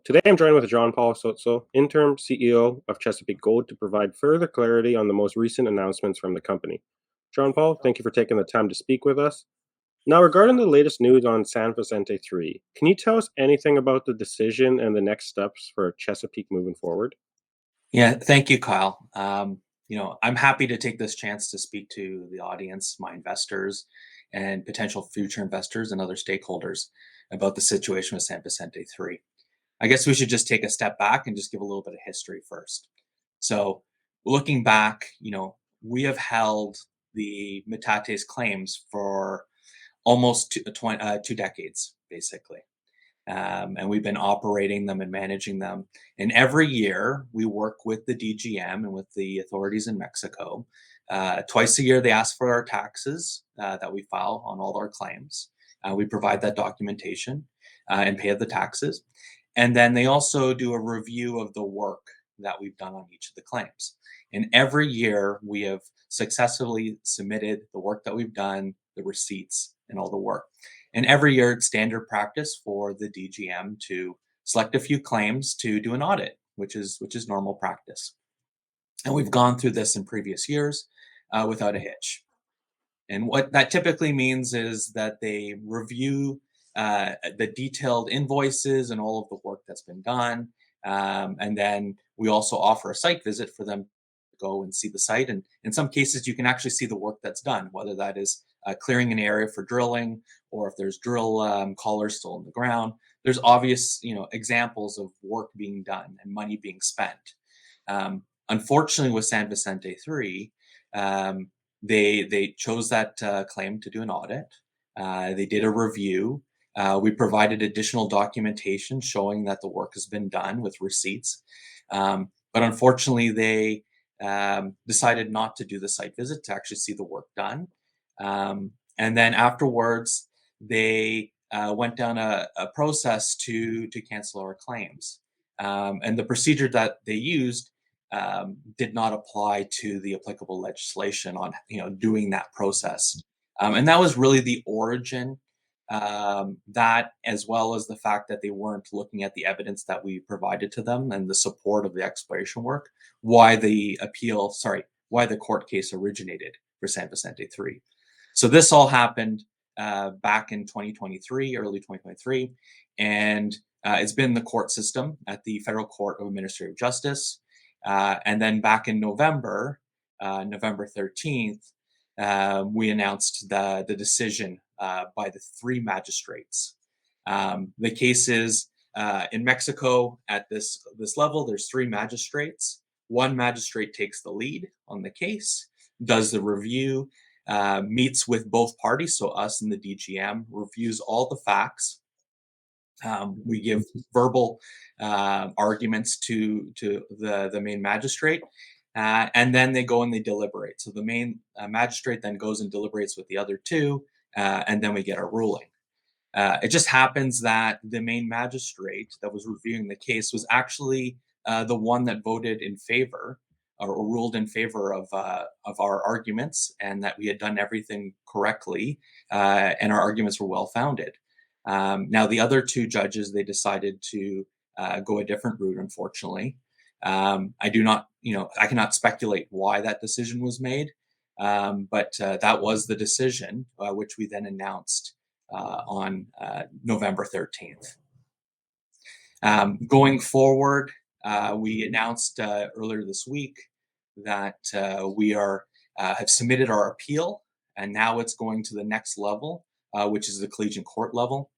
Today I'm joined with John Paul Tsotsos, Interim CEO of Chesapeake Gold, to provide further clarity on the most recent announcements from the company. John Paul, thank you for taking the time to speak with us. Now, regarding the latest news on San Vicente 3, can you tell us anything about the decision and the next steps for Chesapeake moving forward? Yeah, thank you, Kyle. I'm happy to take this chance to speak to the audience, my investors, and potential future investors and other stakeholders about the situation with San Vicente 3. I guess we should just take a step back and just give a little bit of history first. So, looking back, we have held the Metates claims for almost 2 decades, basically. And we've been operating them and managing them. And every year we work with the DGM and with the authorities in Mexico. Twice a year, they ask for our taxes that we file on all our claims. We provide that documentation and pay the taxes. And then they also do a review of the work that we've done on each of the claims. And every year we have successfully submitted the work that we've done, the receipts, and all the work. And every year it's standard practice for the DGM to select a few claims to do an audit, which is normal practice. And we've gone through this in previous years without a hitch. And what that typically means is that they review the detailed invoices and all of the work that's been done. And then we also offer a site visit for them to go and see the site. And in some cases, you can actually see the work that's done, whether that is clearing an area for drilling, or if there's drill collars still in the ground. There's obvious, examples of work being done and money being spent. Unfortunately, with San Vicente 3, they chose that claim to do an audit. They did a review. We provided additional documentation showing that the work has been done with receipts. But unfortunately, they decided not to do the site visit to actually see the work done. And then afterwards, they went down a process to cancel our claims. And the procedure that they used did not apply to the applicable legislation on doing that process. And that was really the origin, that as well as the fact that they weren't looking at the evidence that we provided to them and the support of the exploration work, why the court case originated for San Vicente 3. So this all happened back in 2023, early 2023, and it's been the court system at the Federal Court of Administrative Justice. And then back in November 13th, we announced the decision by the 3 magistrates. The case is in Mexico at this level. There's 3 magistrates. One magistrate takes the lead on the case, does the review, meets with both parties, so us and the DGM, reviews all the facts. We give verbal arguments to the main magistrate, and then they go and they deliberate. So the main magistrate then goes and deliberates with the other 2, and then we get our ruling. It just happens that the main magistrate that was reviewing the case was actually the one that voted in favor or ruled in favor of our arguments, and that we had done everything correctly, and our arguments were well founded. Now, the other 2 judges, they decided to go a different route, unfortunately. I cannot speculate why that decision was made, but that was the decision, which we then announced on November 13th. Going forward, we announced earlier this week that we have submitted our appeal, and now it's going to the next level, which is the collegiate court level.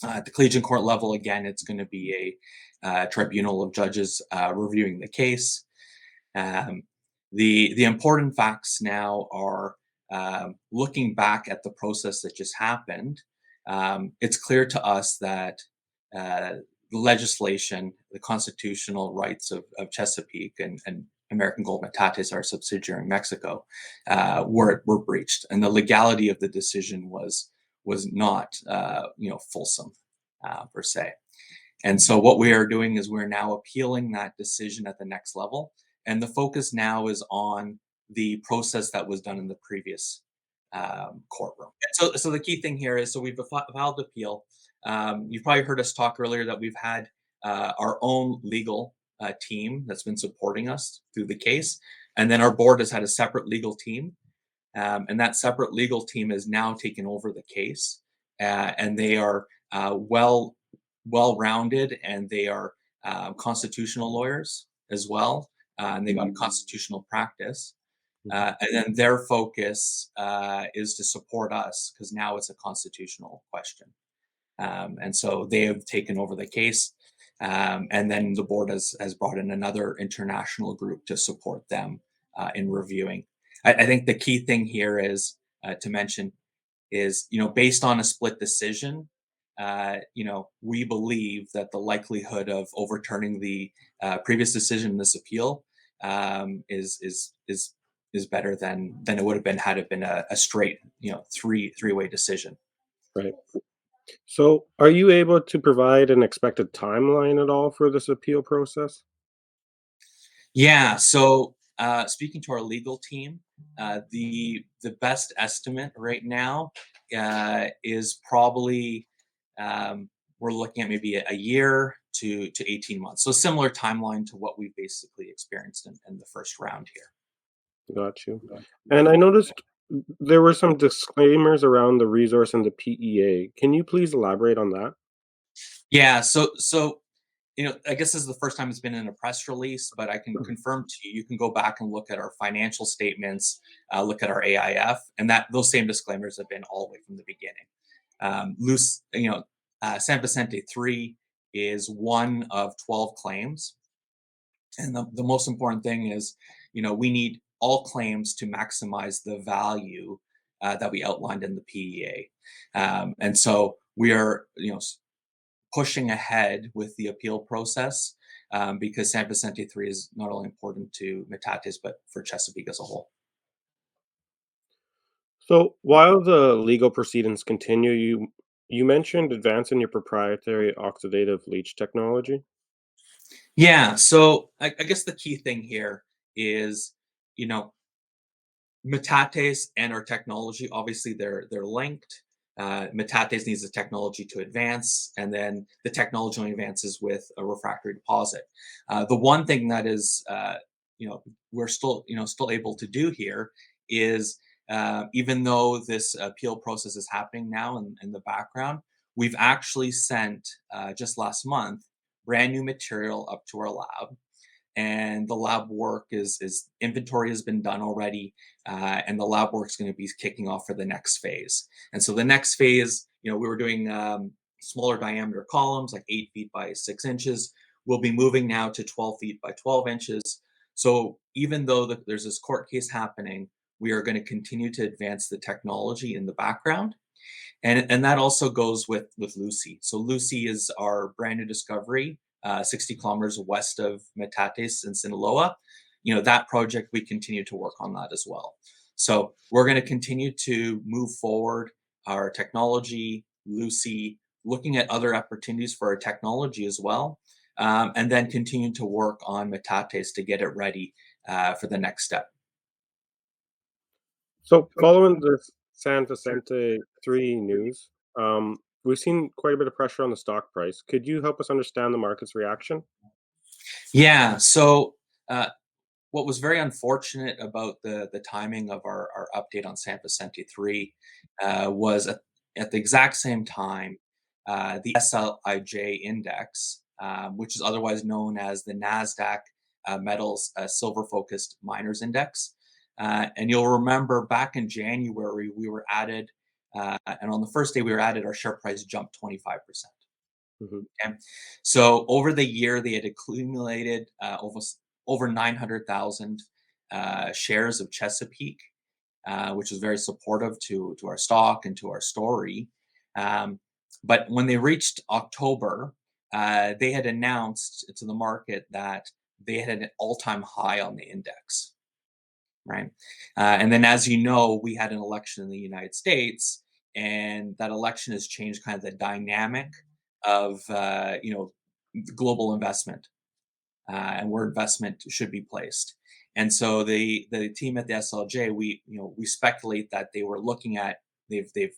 At the collegiate court level, again, it's going to be a tribunal of judges reviewing the case. The important facts now are, looking back at the process that just happened. It's clear to us that the legislation, the constitutional rights of Chesapeake and American Gold Metates, our subsidiary in Mexico, were breached, and the legality of the decision was not fulsome per se. And so what we are doing is we're now appealing that decision at the next level, and the focus now is on the process that was done in the previous courtroom. So the key thing here is, so we've filed appeal. You've probably heard us talk earlier that we've had our own legal team that's been supporting us through the case, and then our board has had a separate legal team, and that separate legal team has now taken over the case, and they are well rounded, and they are constitutional lawyers as well, and they've got a constitutional practice. Mhm. And then their focus is to support us because now it's a constitutional question. And so they have taken over the case. And then the board has brought in another international group to support them in reviewing. I think the key thing here is to mention is, based on a split decision, we believe that the likelihood of overturning the previous decision in this appeal is better than it would have been had it been a straight, three-way decision. Right. So, are you able to provide an expected timeline at all for this appeal process? Yeah. So, speaking to our legal team, the best estimate right now is probably we're looking at maybe a year to 18 months. So similar timeline to what we basically experienced in the first round here. Got you. And I noticed there were some disclaimers around the resource and the PEA. Can you please elaborate on that? Yeah. So I guess this is the first time it's been in a press release, but I can confirm to you, you can go back and look at our financial statements, look at our AIF, and that those same disclaimers have been all the way from the beginning. Loose, San Vicente 3 is one of 12 claims. And the most important thing is, we need all claims to maximize the value that we outlined in the PEA. And so we are, pushing ahead with the appeal process because San Vicente 3 is not only important to Metates, but for Chesapeake as a whole. So, while the legal proceedings continue, you mentioned advancing your proprietary oxidative leach technology. Yeah. So I guess the key thing here is, you know, Metates and our technology, obviously they're linked. Metates needs the technology to advance, and then the technology only advances with a refractory deposit. The one thing that is, we're still able to do here is, even though this appeal process is happening now in the background, we've actually sent just last month brand new material up to our lab, and the lab work is inventory has been done already, and the lab work is going to be kicking off for the next phase. And so the next phase, we were doing smaller diameter columns, like 8 feet by 6 inches. We'll be moving now to 12 feet by 12 inches. So even though there's this court case happening, we are going to continue to advance the technology in the background, and that also goes with Lucy. So Lucy is our brand new discovery, 60 kilometers west of Metates in Sinaloa. That project, we continue to work on that as well. So we're going to continue to move forward our technology, Lucy, looking at other opportunities for our technology as well, and then continue to work on Metates to get it ready for the next step. So, following the San Vicente 3 news, we've seen quite a bit of pressure on the stock price. Could you help us understand the market's reaction? Yeah. So what was very unfortunate about the timing of our update on San Vicente 3 was at the exact same time, the SLIJ index, which is otherwise known as the NASDAQ Metals Silver Focused Miners Index. And you'll remember back in January, we were added, and on the first day we were added, our share price jumped 25%. Mhm. Okay. So over the year, they had accumulated over 900,000 shares of Chesapeake, which was very supportive to our stock and to our story. Um, but when they reached October, they had announced to the market that they had an all-time high on the index, right? And then, as you know, we had an election in the United States, and that election has changed kind of the dynamic of global investment, and where investment should be placed. And so the team at the SLJ, we speculate that they were looking at they've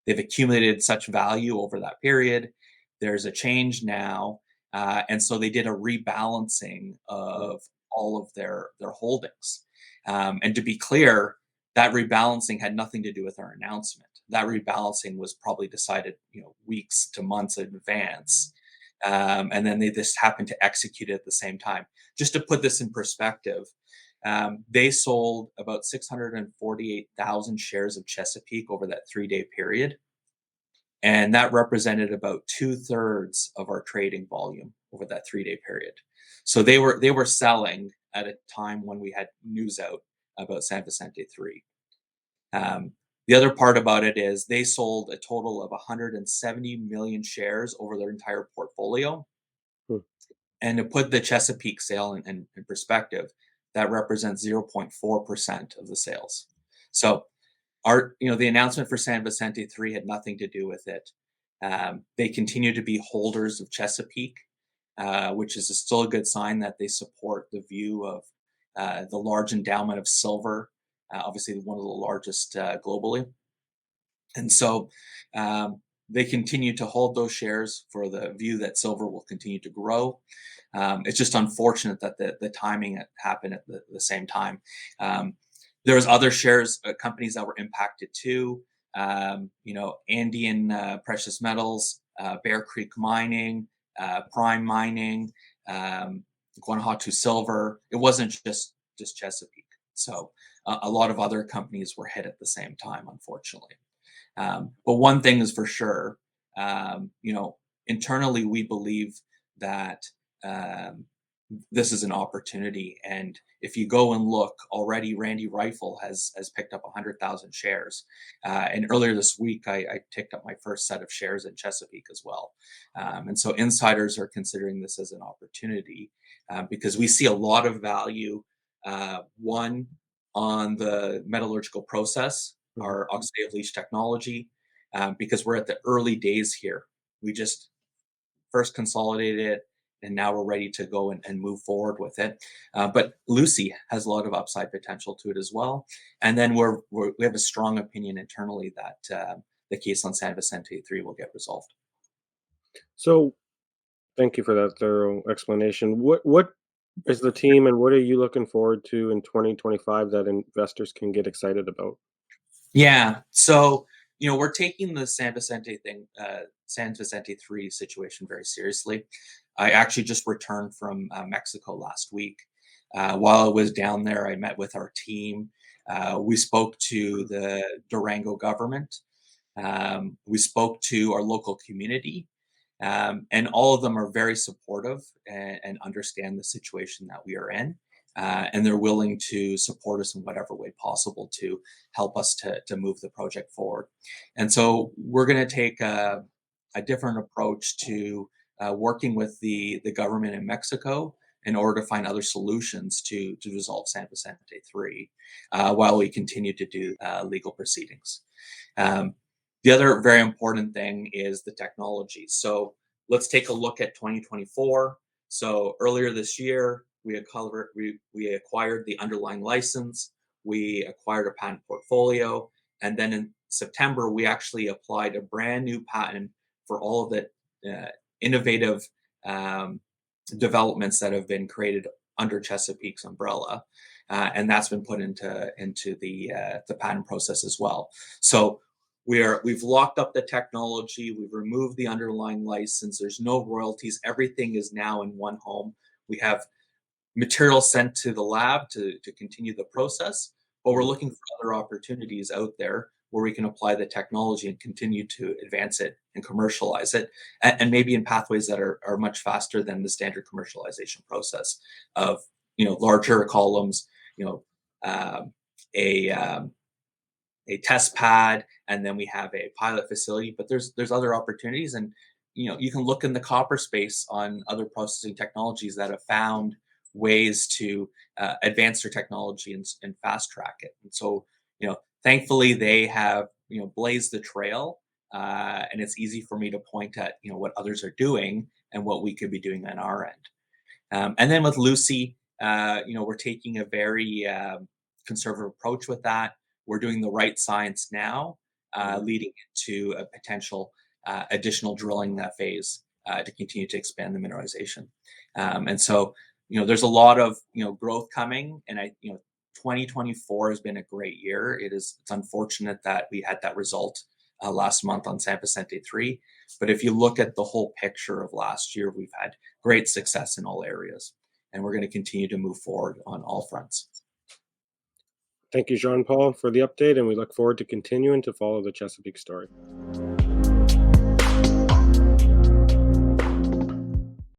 accumulated such value over that period. There's a change now, And so they did a rebalancing Mm, of all of their holdings. And to be clear, that rebalancing had nothing to do with our announcement. That rebalancing was probably decided, weeks to months in advance, and then they just happened to execute it at the same time. Just to put this in perspective, they sold about 648,000 shares of Chesapeake over that 3-day period, and that represented about 2/3 of our trading volume over that 3-day period. So they were selling at a time when we had news out about San Vicente 3. Um, the other part about it is they sold a total of 170 million shares over their entire portfolio. mm, And to put the Chesapeake sale in perspective, that represents 0.4% of the sales. So the announcement for San Vicente 3 had nothing to do with it. They continue to be holders of Chesapeake, which is still a good sign that they support the view of the large endowment of silver, obviously one of the largest globally. And so they continue to hold those shares for the view that silver will continue to grow. It's just unfortunate that the timing happened at the same time. Um, there was other shares, companies that were impacted too. Andean Precious Metals, Bear Creek Mining, Prime Mining, um, Guanajuato Silver. It wasn't just Chesapeake. So a lot of other companies were hit at the same time, unfortunately. But one thing is for sure, internally we believe that um, this is an opportunity. And if you go and look, already Randy Rifle has picked up 100,000 shares. And earlier this week, I picked up my first set of shares in Chesapeake as well. And so insiders are considering this as an opportunity because we see a lot of value. One, on the metallurgical process, mhm. our oxidative leach technology, because we're at the early days here. We just first consolidated it, and now we're ready to go and move forward with it. But Lucy has a lot of upside potential to it as well. And then we have a strong opinion internally that the case on San Vicente 3 will get resolved. So, thank you for that thorough explanation. What is the team and what are you looking forward to in 2025 that investors can get excited about? Yeah. So, we're taking the San Vicente 3 situation very seriously. I actually just returned from Mexico last week. While I was down there, I met with our team. We spoke to the Durango government. We spoke to our local community. And all of them are very supportive and understand the situation that we are in. And they're willing to support us in whatever way possible to help us to move the project forward. And so we're going to take a different approach to working with the government in Mexico in order to find other solutions to resolve San Vicente 3 while we continue to do legal proceedings. Um, the other very important thing is the technology. So let's take a look at 2024. So earlier this year, we acquired the underlying license, we acquired a patent portfolio, and then in September, we actually applied a brand new patent for all of the innovative um, developments that have been created under Chesapeake's umbrella, and that's been put into the patent process as well. So we've locked up the technology, we've removed the underlying license. There's no royalties. Everything is now in one home. We have material sent to the lab to continue the process, but we're Mhm. looking for other opportunities out there where we can apply the technology and continue to advance it and commercialize it, and maybe in pathways that are much faster than the standard commercialization process of larger columns, you know, um, a a test pad, and then we have a pilot facility. But there's other opportunities, and you can look in the copper space on other processing technologies that have found ways to advance their technology and fast track it. And so thankfully they have blazed the trail, and it's easy for me to point at what others are doing and what we could be doing on our end. And then with Lucy, we're taking a very conservative approach with that. We're doing the right science now, Mhm. leading into a potential additional drilling phase to continue to expand the mineralization. And so, there's a lot of growth coming, and 2024 has been a great year. It's unfortunate that we had that result last month on San Vicente 3. But if you look at the whole picture of last year, we've had great success in all areas, and we're going to continue to move forward on all fronts. Thank you, Jean Paul, for the update, and we look forward to continuing to follow the Chesapeake story.